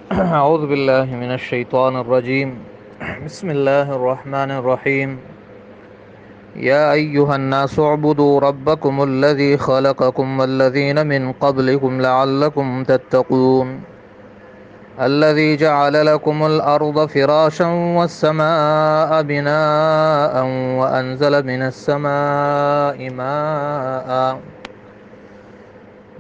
أعوذ بالله من الشيطان الرجيم. بسم الله الرحمن الرحيم. يا أيها الناس اعبدوا ربكم الذي خلقكم والذين من قبلكم لعلكم تتقون الذي جعل لكم الأرض فراشا والسماء بناء وأنزل من السماء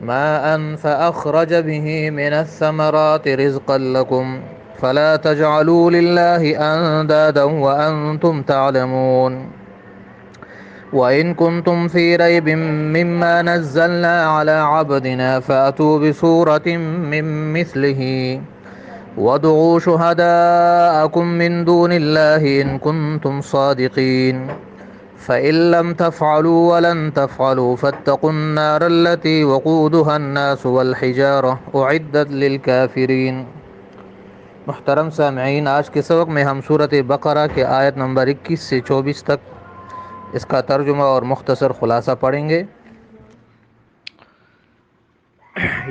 ماء فأخرج به من الثمرات رزقا لكم فلا تجعلوا لله أندادا وأنتم تعلمون وإن كنتم في ريب مما نزلنا على عبدنا فأتوا بسورة من مثله وادعوا شهداءكم من دون الله إن كنتم صادقين فإن لم تفعلوا ولن تفعلوا فاتقوا النار التي وقودها الناس والحجارة أعدت للكافرين. محترم سامعین، آج کے سبق میں ہم سورۃ بقرہ کے آیت نمبر 21 سے 24 تک اس کا ترجمہ اور مختصر خلاصہ پڑھیں گے۔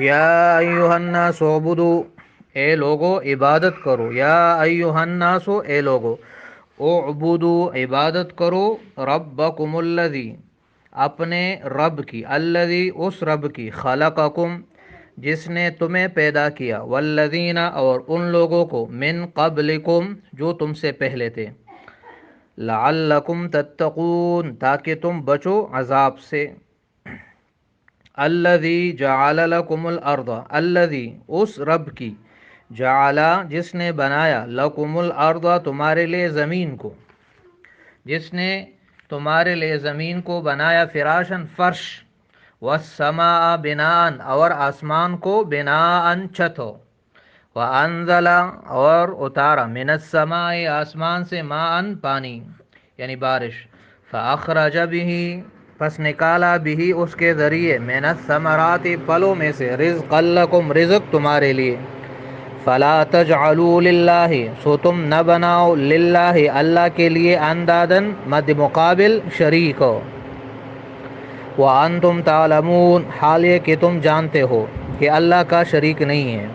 یا ایھا الناس اعبدوا، اے لوگو عبادت کرو۔ یا ایھا الناس، اے لوگو، اعبدوا، عبادت کرو، ربکم الذی، اپنے رب کی، الذی، اس رب کی، خلقکم، جس نے تمہیں پیدا کیا، والذین، اور ان لوگوں کو، من قبلکم، جو تم سے پہلے تھے، لعلکم تتقون، تاکہ تم بچو عذاب سے۔ الذی جعل لکم الارض، الذی، اس رب کی، جعل، جس نے بنایا، لکم الارض، تمہارے لیے زمین کو، جس نے تمہارے لیے زمین کو بنایا، فراشن، فرش، والسماء بناء، اور آسمان کو بناء، چھت ہو، وانزل، اور اتارا، من السماء، آسمان سے، ماء، پانی یعنی بارش، فاخرج به، پس نکالا، بھی، اس کے ذریعے، من الثمرات، پھلوں میں سے، رزقا لکم، رزق تمہارے لیے، فلا تجعلوا للہ، سو تم نہ بناؤ، للہ، اللہ کے لیے، اندادن، مد مقابل، شریک ہو، وانتم تعلمون، حال یہ کہ تم جانتے ہو کہ اللہ کا شریک نہیں ہے،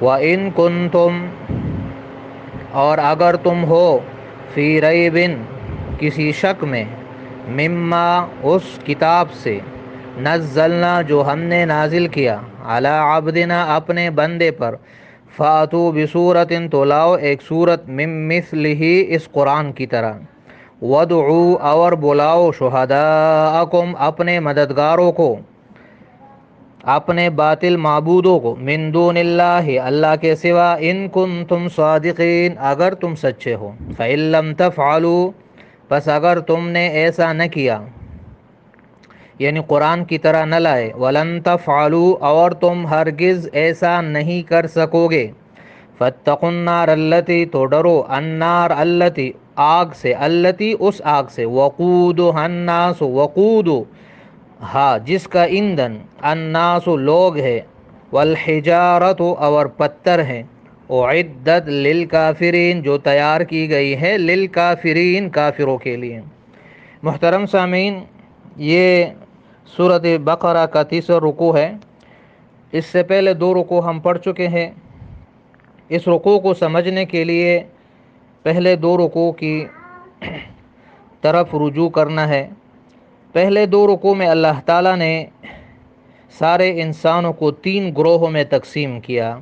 وان کنتم، اور اگر تم ہو، فی ریب، کسی شک میں، مما، اس کتاب سے، نزلنا، جو ہم نے نازل کیا، علی عبدنا، اپنے بندے پر، فاتوا بسورۃ، تو لاؤ ایک سورت، من مثلہ، اس قرآن کی طرح، وادعوا، اور بلاؤ، شہداءکم، اپنے مددگاروں کو، اپنے باطل معبودوں کو، من دون اللہ، اللہ کے سوا، ان کنتم صادقین، اگر تم سچے ہو، فإن لم تفعلوا، پس اگر تم نے ایسا نہ کیا، یعنی قرآن کی طرح نہ لائے، ولن تفعلوا، اور تم ہرگز ایسا نہیں کر سکو گے، فاتقوا النار التی، تو ڈرو، النار التی، آگ سے، التی، اس آگ سے، وقودها الناس، وقود، ہاں، جس کا ایندھن، الناس، لوگ ہے، والحجارت، اور پتھر ہیں، اعدت للکافرین، جو تیار کی گئی ہے، للکافرین، کافروں کے لیے۔ محترم سامعین، یہ سورۃ بقرہ کا تیسرا رکوع ہے۔ اس سے پہلے دو رکوع ہم پڑھ چکے ہیں۔ اس رکوع کو سمجھنے کے لیے پہلے دو رکوع کی طرف رجوع کرنا ہے۔ پہلے دو رکوع میں اللہ تعالیٰ نے سارے انسانوں کو تین گروہوں میں تقسیم کیا۔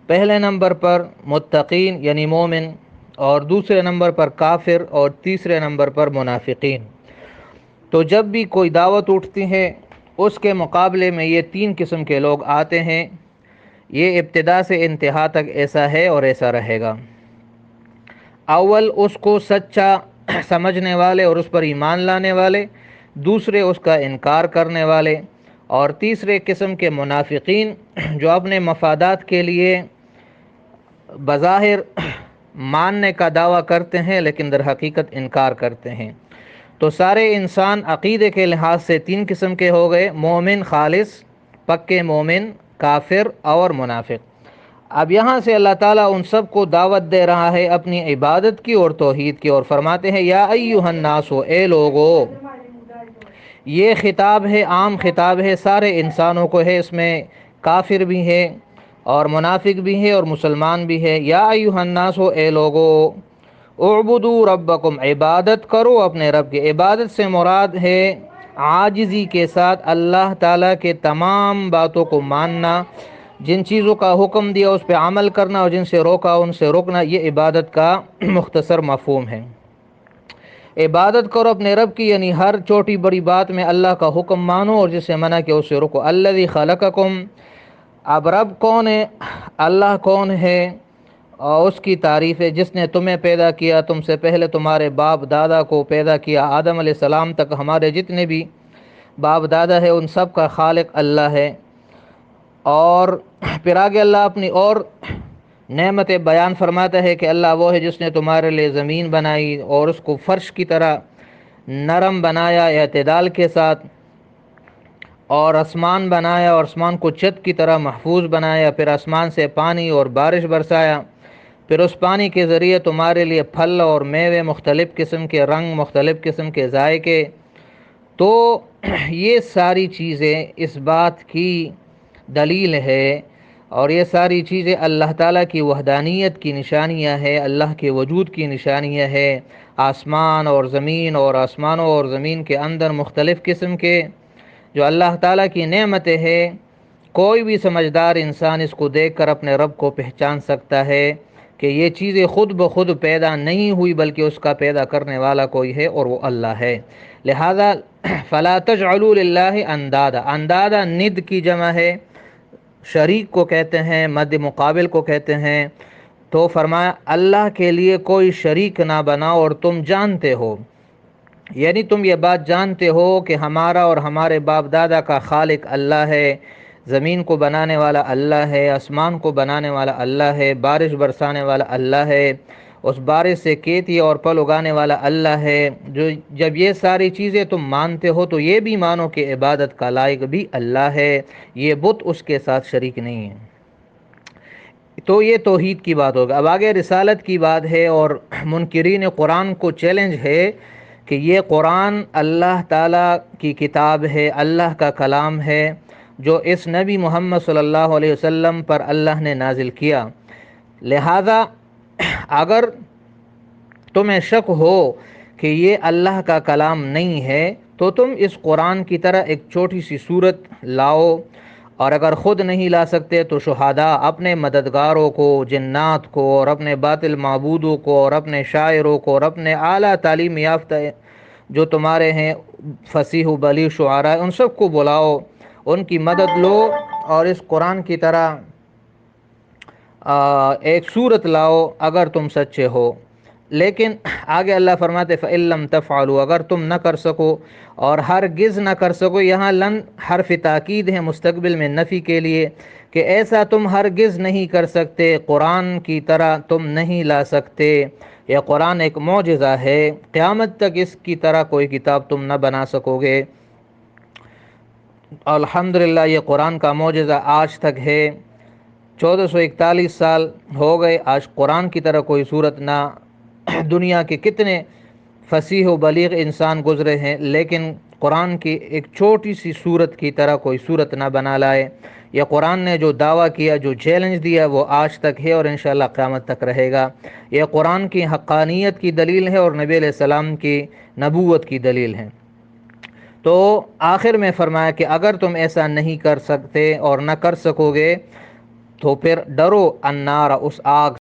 پہلے نمبر پر متقین یعنی مومن، اور دوسرے نمبر پر کافر، اور تیسرے نمبر پر منافقین۔ تو جب بھی کوئی دعوت اٹھتی ہے، اس کے مقابلے میں یہ تین قسم کے لوگ آتے ہیں۔ یہ ابتدا سے انتہا تک ایسا ہے اور ایسا رہے گا۔ اول اس کو سچا سمجھنے والے اور اس پر ایمان لانے والے، دوسرے اس کا انکار کرنے والے، اور تیسرے قسم کے منافقین، جو اپنے مفادات کے لیے بظاہر ماننے کا دعویٰ کرتے ہیں لیکن در حقیقت انکار کرتے ہیں۔ تو سارے انسان عقیدے کے لحاظ سے تین قسم کے ہو گئے: مومن خالص، پکے مومن، کافر اور منافق۔ اب یہاں سے اللہ تعالیٰ ان سب کو دعوت دے رہا ہے اپنی عبادت کی اور توحید کی، اور فرماتے ہیں یا ایھا الناس، اے لوگو۔ یہ خطاب ہے، عام خطاب ہے، سارے انسانوں کو ہے، اس میں کافر بھی ہے، اور منافق بھی ہے اور مسلمان بھی ہے۔ یا ایھا الناس، اے لوگو، اعبدوا ربکم، عبادت کرو اپنے رب کی۔ عبادت سے مراد ہے عاجزی کے ساتھ اللہ تعالیٰ کے تمام باتوں کو ماننا، جن چیزوں کا حکم دیا اس پہ عمل کرنا، اور جن سے روکا ان سے رکنا، یہ عبادت کا مختصر مفہوم ہے۔ عبادت کرو اپنے رب کی، یعنی ہر چھوٹی بڑی بات میں اللہ کا حکم مانو اور جس سے منع کیا اس سے رکو۔ الذی خلقکم، اب رب کون ہے؟ اللہ کون ہے؟ اور اس کی تعریف ہے جس نے تمہیں پیدا کیا، تم سے پہلے تمہارے باپ دادا کو پیدا کیا، آدم علیہ السلام تک ہمارے جتنے بھی باپ دادا ہے ان سب کا خالق اللہ ہے۔ اور پھر آگے اللہ اپنی اور نعمت بیان فرماتا ہے کہ اللہ وہ ہے جس نے تمہارے لیے زمین بنائی اور اس کو فرش کی طرح نرم بنایا اعتدال کے ساتھ، اور آسمان بنایا اور آسمان کو چھت کی طرح محفوظ بنایا، پھر آسمان سے پانی اور بارش برسایا، پھر اس پانی کے ذریعے تمہارے لیے پھل اور میوے، مختلف قسم کے رنگ، مختلف قسم کے ذائقے۔ تو یہ ساری چیزیں اس بات کی دلیل ہے، اور یہ ساری چیزیں اللہ تعالیٰ کی وحدانیت کی نشانیاں ہے، اللہ کے وجود کی نشانیاں ہے۔ آسمان اور زمین، اور آسمانوں اور زمین کے اندر مختلف قسم کے جو اللہ تعالیٰ کی نعمتیں ہیں، کوئی بھی سمجھدار انسان اس کو دیکھ کر اپنے رب کو پہچان سکتا ہے کہ یہ چیزیں خود بخود پیدا نہیں ہوئی، بلکہ اس کا پیدا کرنے والا کوئی ہے اور وہ اللہ ہے۔ لہذا فلا تجعلوا للہ اندادا، اندادا ند کی جمع ہے، شریک کو کہتے ہیں، مد مقابل کو کہتے ہیں۔ تو فرمایا اللہ کے لیے کوئی شریک نہ بناؤ، اور تم جانتے ہو، یعنی تم یہ بات جانتے ہو کہ ہمارا اور ہمارے باپ دادا کا خالق اللہ ہے، زمین کو بنانے والا اللہ ہے، آسمان کو بنانے والا اللہ ہے، بارش برسانے والا اللہ ہے، اس بارش سے کھیتی اور پھل اگانے والا اللہ ہے۔ جب یہ ساری چیزیں تم مانتے ہو تو یہ بھی مانو کہ عبادت کا لائق بھی اللہ ہے، یہ بت اس کے ساتھ شریک نہیں ہے۔ تو یہ توحید کی بات ہوگا۔ اب آگے رسالت کی بات ہے، اور منکرین قرآن کو چیلنج ہے کہ یہ قرآن اللہ تعالیٰ کی کتاب ہے، اللہ کا کلام ہے، جو اس نبی محمد صلی اللہ علیہ وسلم پر اللہ نے نازل کیا۔ لہذا اگر تمہیں شک ہو کہ یہ اللہ کا کلام نہیں ہے تو تم اس قرآن کی طرح ایک چھوٹی سی صورت لاؤ، اور اگر خود نہیں لا سکتے تو شہداء، اپنے مددگاروں کو، جنات کو، اور اپنے باطل معبودوں کو، اور اپنے شاعروں کو، اور اپنے اعلیٰ تعلیم یافتہ جو تمہارے ہیں فصیح و بلیغ شعراء، ان سب کو بلاؤ، ان کی مدد لو، اور اس قرآن کی طرح ایک صورت لاؤ اگر تم سچے ہو۔ لیکن آگے اللہ فرماتے فَإِن لَّمْ تَفْعَلُوا، اگر تم نہ کر سکو، اور ہرگز نہ کر سکو، یہاں لن حرف تاکید ہے مستقبل میں نفی کے لیے، کہ ایسا تم ہرگز نہیں کر سکتے، قرآن کی طرح تم نہیں لا سکتے، یہ قرآن ایک معجزہ ہے، قیامت تک اس کی طرح کوئی کتاب تم نہ بنا سکو گے۔ الحمدللہ یہ قرآن کا معجزہ آج تک ہے، 1441 سال ہو گئے، آج قرآن کی طرح کوئی صورت نہ، دنیا کے کتنے فصیح و بلیغ انسان گزرے ہیں لیکن قرآن کی ایک چھوٹی سی صورت کی طرح کوئی صورت نہ بنا لائے۔ یہ قرآن نے جو دعویٰ کیا، جو چیلنج دیا، وہ آج تک ہے اور انشاءاللہ قیامت تک رہے گا۔ یہ قرآن کی حقانیت کی دلیل ہے اور نبی علیہ السلام کی نبوت کی دلیل ہے۔ تو آخر میں فرمایا کہ اگر تم ایسا نہیں کر سکتے اور نہ کر سکو گے تو پھر ڈرو النار، اس آگ